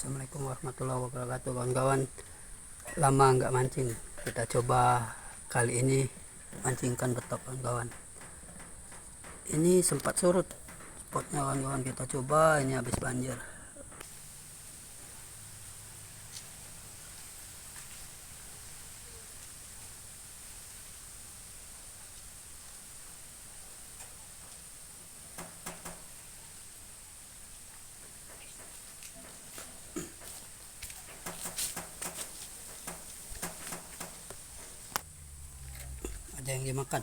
Assalamualaikum warahmatullahi wabarakatuh kawan-kawan. Lama nggak mancing, kita coba kali ini mancingkan betok kawan-kawan. Ini sempat surut spotnya kawan-kawan, kita coba ini habis banjir. Ada yang dimakan.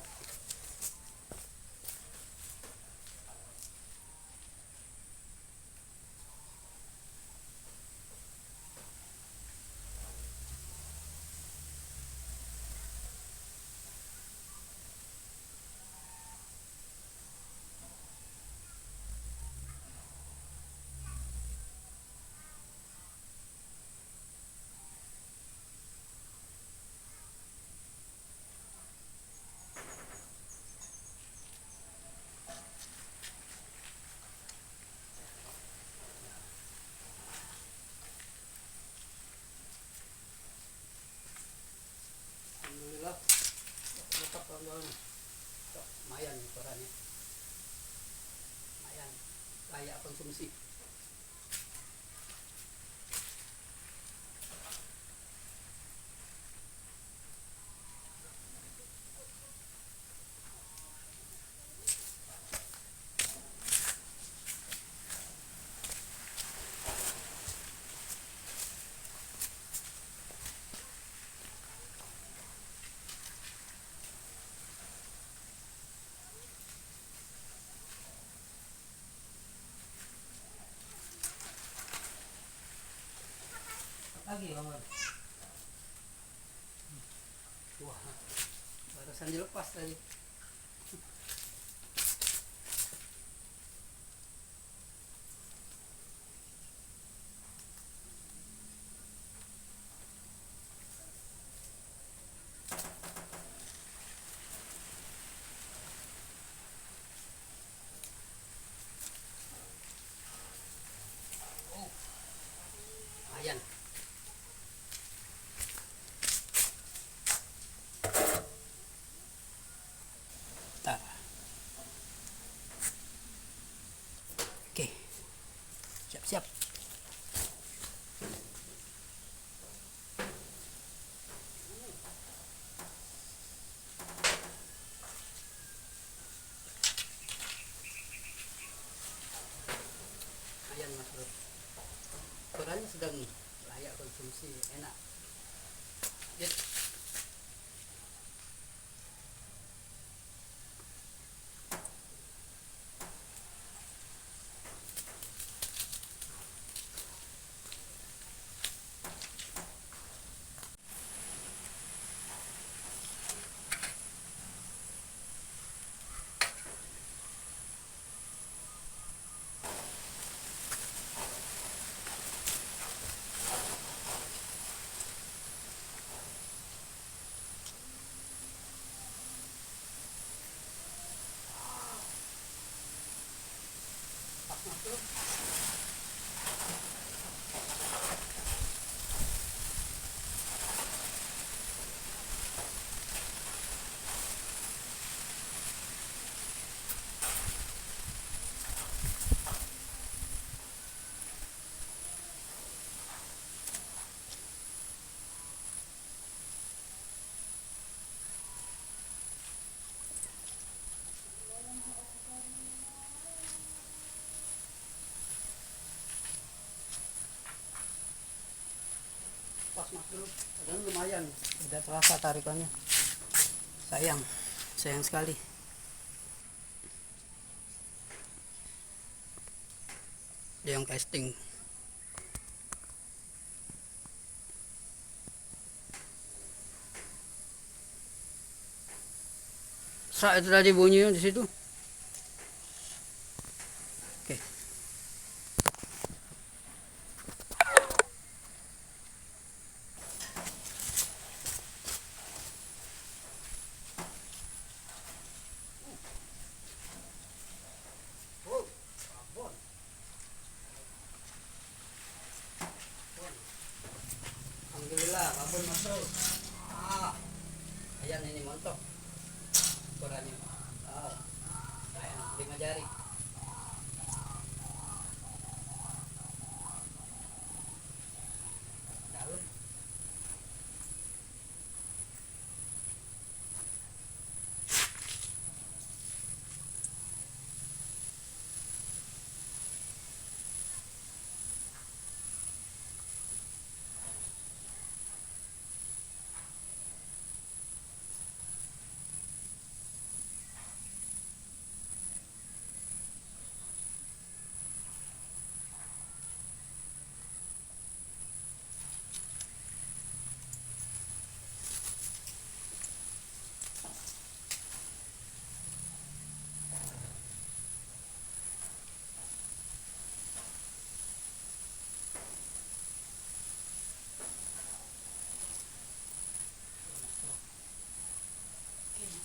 Alhamdulillah, betok kawan-kawan. Lumayan ukurannya, lumayan layak konsumsi. Lagi kawan. Wah, barusan dilepas tadi. Lumayan. Bentar. Oke, siap-siap. Lumayan mas bro, ukurannya sedang layak konsumsi, enak. Yuk. Masuk. Pas mas bro, padahal lumayan, udah terasa tarikannya. Sayang sekali. Dia yang casting. Sak itu tadi bunyinya di situ. Oke. Oh, abon. babon mas bro. Ayan ini montok ukurannya. Ayan, 5 jari. Daun.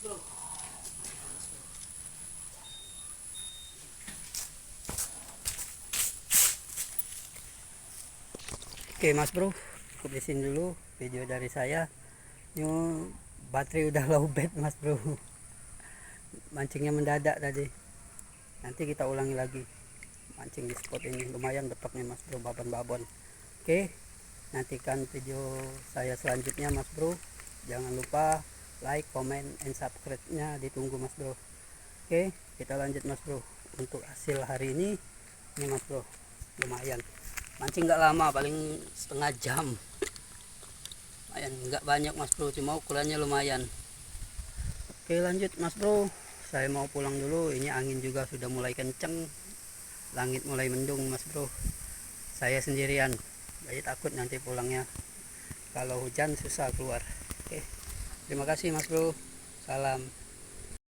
Bro. Oke mas bro, cukup di sini dulu video dari saya. Ini baterai udah lowbat mas bro, mancingnya mendadak tadi. Nanti kita ulangi lagi mancing di spot ini. Lumayan betoknya mas bro, babon-babon. Oke, nantikan video saya selanjutnya mas bro. Jangan lupa like, comment, and subscribe nya ditunggu mas bro. Oke, kita lanjut mas bro. Untuk hasil hari ini mas bro, lumayan. Mancing nggak lama, paling setengah jam. Lumayan, nggak banyak mas bro, cuma ukurannya lumayan. Oke lanjut mas bro, saya mau pulang dulu. Ini angin juga sudah mulai kenceng, langit mulai mendung mas bro. Saya sendirian, jadi takut nanti pulangnya kalau hujan susah keluar. Oke, terima kasih mas bro, salam.